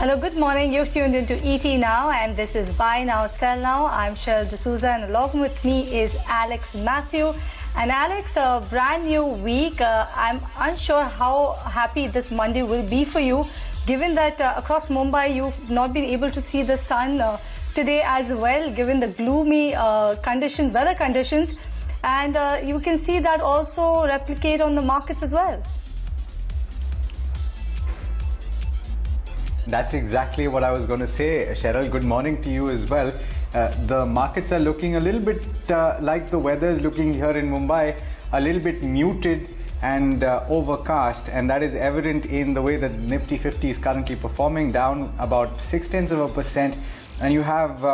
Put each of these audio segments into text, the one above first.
Hello, good morning. You've tuned into ET Now, and this is Buy Now, Sell Now. I'm Cheryl D'Souza, and along with me is Alex Matthew. And Alex, a brand new week. I'm unsure how happy this Monday will be for you, given that across Mumbai you've not been able to see the sun today as well, given the gloomy weather conditions. And you can see that also replicate on the markets as well. That's exactly what I was going to say, Cheryl. Good morning to you as well. The markets are looking a little bit like the weather is looking here in Mumbai, a little bit muted and overcast, and that is evident in the way that Nifty 50 is currently performing, down about 0.6%, and you have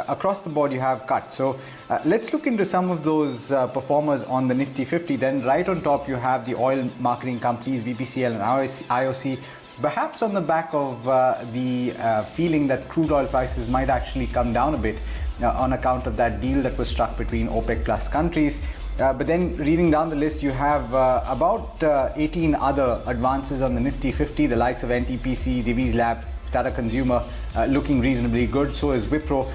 across the board you have cuts. So let's look into some of those performers on the Nifty 50. Then right on top you have the oil marketing companies, BPCL and IOC. Perhaps on the back of the feeling that crude oil prices might actually come down a bit on account of that deal that was struck between OPEC plus countries. But then reading down the list, you have about 18 other advances on the Nifty 50, the likes of NTPC, Divi's Lab, Tata Consumer looking reasonably good. So is Wipro.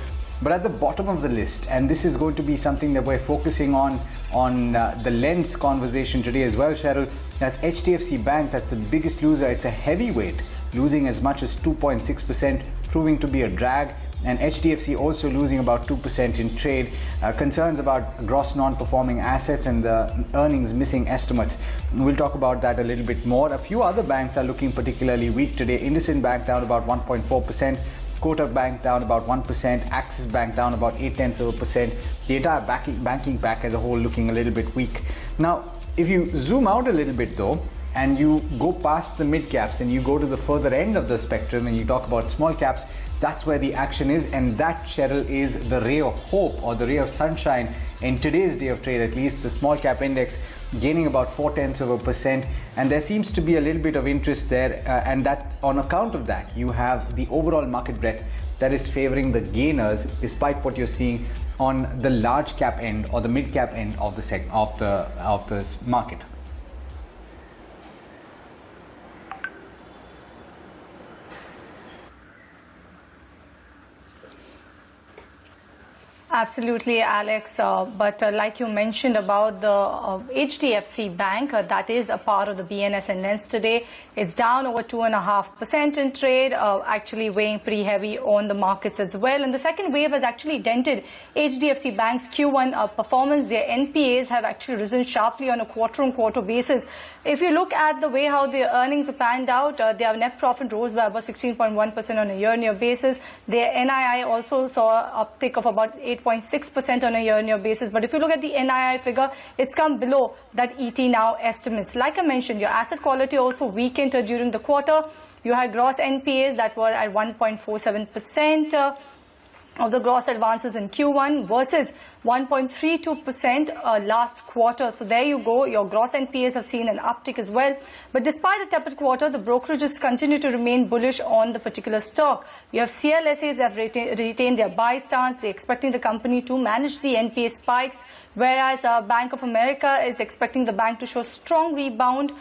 But at the bottom of the list, and this is going to be something that we're focusing on the Lens conversation today as well, Cheryl, that's HDFC Bank. That's the biggest loser. It's a heavyweight, losing as much as 2.6%, proving to be a drag. And HDFC also losing about 2% in trade. Concerns about gross non-performing assets and the earnings missing estimates. We'll talk about that a little bit more. A few other banks are looking particularly weak today. IndusInd Bank down about 1.4%. Kotak Bank down about 1%, Axis Bank down about 0.8%, the entire banking pack as a whole looking a little bit weak. Now, if you zoom out a little bit though, and you go past the mid caps and you go to the further end of the spectrum and you talk about small caps, that's where the action is, and that, Cheryl, is the ray of hope or the ray of sunshine in today's day of trade. At least the small cap index gaining about 0.4%, and there seems to be a little bit of interest there, and that on account of that you have the overall market breadth that is favoring the gainers, despite what you're seeing on the large cap end or the mid cap end of the market. Absolutely, Alex. But like you mentioned about the HDFC Bank, that is a part of the BNSN Lens today. It's down over 2.5% in trade, actually weighing pretty heavy on the markets as well. And the second wave has actually dented HDFC Bank's Q1 performance. Their NPAs have actually risen sharply on a quarter-on-quarter basis. If you look at the way how the earnings are panned out, their net profit rose by about 16.1% on a year-on-year basis. Their NII also saw an uptick of about 8.6% on a year-on-year basis. But if you look at the NII figure, it's come below that ET Now estimates. Like I mentioned, your asset quality also weakened during the quarter. You had gross NPAs that were at 1.47% of the gross advances in Q1 versus 1.32% last quarter. So there you go. Your gross NPAs have seen an uptick as well. But despite the tepid quarter, the brokerages continue to remain bullish on the particular stock. You have CLSA that retained their buy stance. They're expecting the company to manage the NPA spikes, whereas Bank of America is expecting the bank to show strong rebound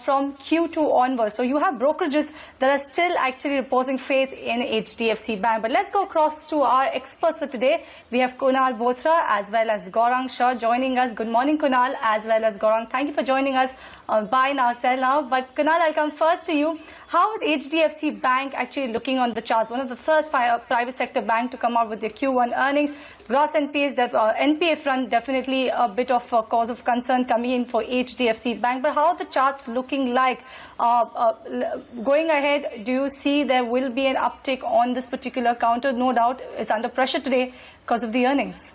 from Q2 onwards. So you have brokerages that are still actually reposing faith in HDFC Bank. But let's go across to our experts for today. We have Kunal Bothra as well as Gaurang Shah joining us. Good morning, Kunal, as well as Gaurang. Thank you for joining us on Buy Now, Sell Now. But Kunal, I'll come first to you. How is HDFC Bank actually looking on the charts? One of the first private sector bank to come out with their Q1 earnings. Gross NPAs, NPA front, definitely a bit of a cause of concern coming in for HDFC Bank. But how are the charts looking like? Going ahead, do you see there will be an uptick on this particular counter? No doubt it's under pressure today because of the earnings.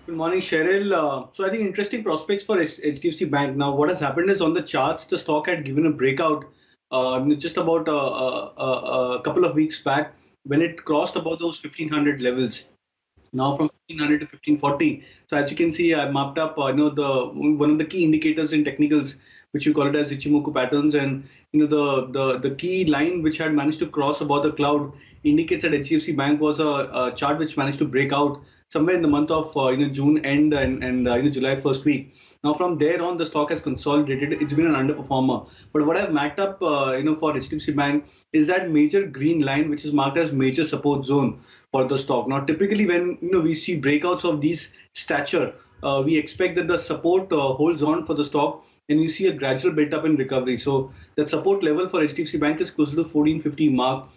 Good morning, Cheryl. So I think interesting prospects for HDFC Bank. Now, what has happened is on the charts, the stock had given a breakout just about a couple of weeks back when it crossed about those 1500 levels. Now from 1500 to 1540. So as you can see, I mapped up one of the key indicators in technicals, which we call it as Ichimoku patterns. And the key line which had managed to cross above the cloud indicates that HDFC Bank was a chart which managed to break out somewhere in the month of June end and July first week. Now from there on, the stock has consolidated. It's been an underperformer. But what I've marked up for HDFC Bank is that major green line which is marked as major support zone for the stock. Now typically when we see breakouts of these stature, we expect that the support holds on for the stock and you see a gradual build-up in recovery. So that support level for HDFC Bank is close to the 1450 mark,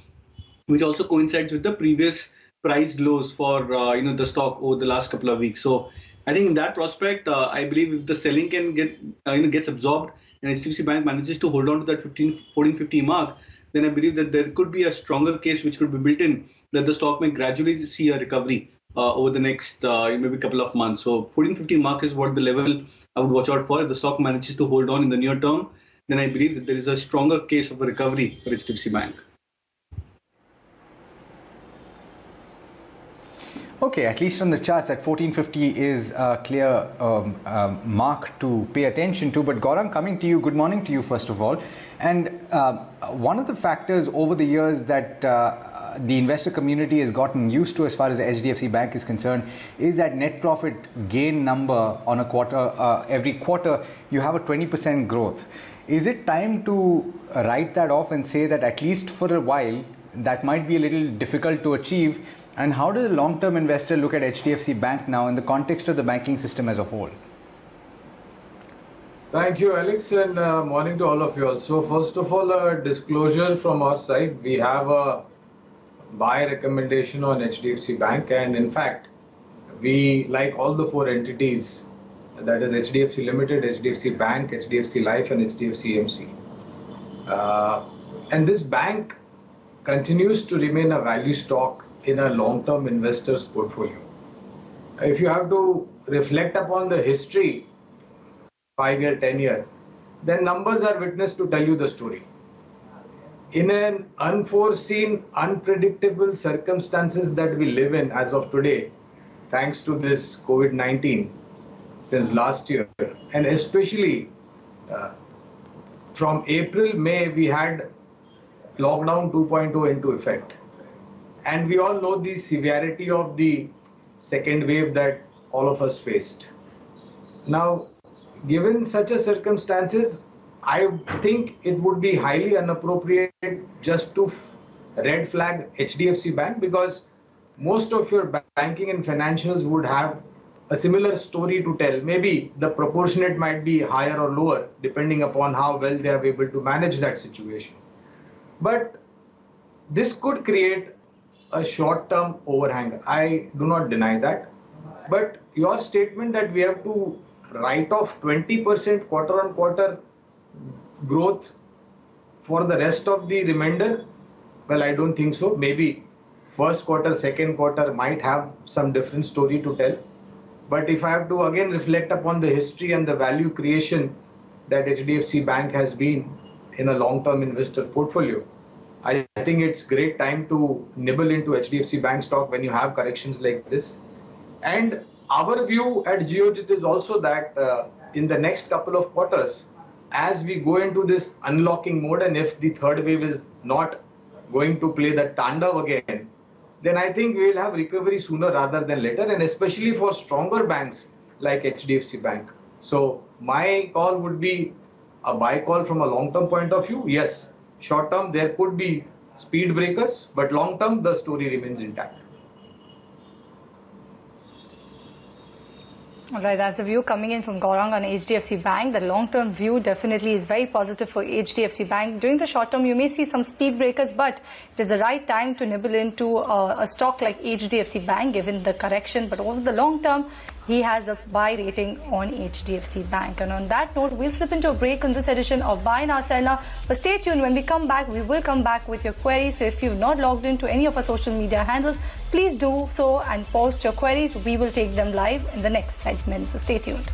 which also coincides with the previous price lows for the stock over the last couple of weeks. So I think in that prospect, I believe if the selling can gets absorbed and HDFC Bank manages to hold on to that 1450 mark, then I believe that there could be a stronger case which could be built in that the stock may gradually see a recovery over the next maybe couple of months. So 1450 mark is what the level I would watch out for. If the stock manages to hold on in the near term, then I believe that there is a stronger case of a recovery for HDFC Bank. Okay, at least on the charts, at 1450 is a clear mark to pay attention to. But Gaurang, coming to you, good morning to you first of all. And one of the factors over the years that the investor community has gotten used to as far as the HDFC Bank is concerned is that net profit gain number on a quarter, every quarter, you have a 20% growth. Is it time to write that off and say that at least for a while, that might be a little difficult to achieve? And how does a long-term investor look at HDFC Bank now in the context of the banking system as a whole? Thank you, Alex, and morning to all of you also. First of all, a disclosure from our side. We have a buy recommendation on HDFC Bank, and in fact, we like all the four entities, that is HDFC Limited, HDFC Bank, HDFC Life, and HDFC MC. And this bank continues to remain a value stock in a long-term investor's portfolio. If you have to reflect upon the history, 5-year, 10-year, then numbers are witness to tell you the story. In an unforeseen, unpredictable circumstances that we live in as of today, thanks to this COVID-19 since last year, and especially from April, May, we had lockdown 2.0 into effect. And we all know the severity of the second wave that all of us faced. Now, given such a circumstances, I think it would be highly inappropriate just to red flag HDFC Bank, because most of your banking and financials would have a similar story to tell. Maybe the proportionate might be higher or lower depending upon how well they are able to manage that situation. But this could create a short-term overhang. I do not deny that. But your statement that we have to write off 20% quarter-on-quarter growth for the rest of the remainder, well, I don't think so. Maybe first quarter, second quarter might have some different story to tell. But if I have to again reflect upon the history and the value creation that HDFC Bank has been in a long-term investor portfolio, I think it's great time to nibble into HDFC Bank stock when you have corrections like this. And our view at Geojit is also that in the next couple of quarters, as we go into this unlocking mode, and if the third wave is not going to play the tandav again, then I think we will have recovery sooner rather than later, and especially for stronger banks like HDFC Bank. So my call would be a buy call from a long-term point of view. Yes, short-term there could be speed breakers, but long-term the story remains intact. All right, that's the view coming in from Gaurang on HDFC Bank. The long-term view definitely is very positive for HDFC Bank. During the short term, you may see some speed breakers, but it is the right time to nibble into a stock like HDFC Bank, given the correction. But over the long term, he has a buy rating on HDFC Bank. And on that note, we'll slip into a break on this edition of Buy Now, Sell Now. But stay tuned. When we come back, we will come back with your queries. So if you've not logged into any of our social media handles, please do so and post your queries. We will take them live in the next segment. So stay tuned.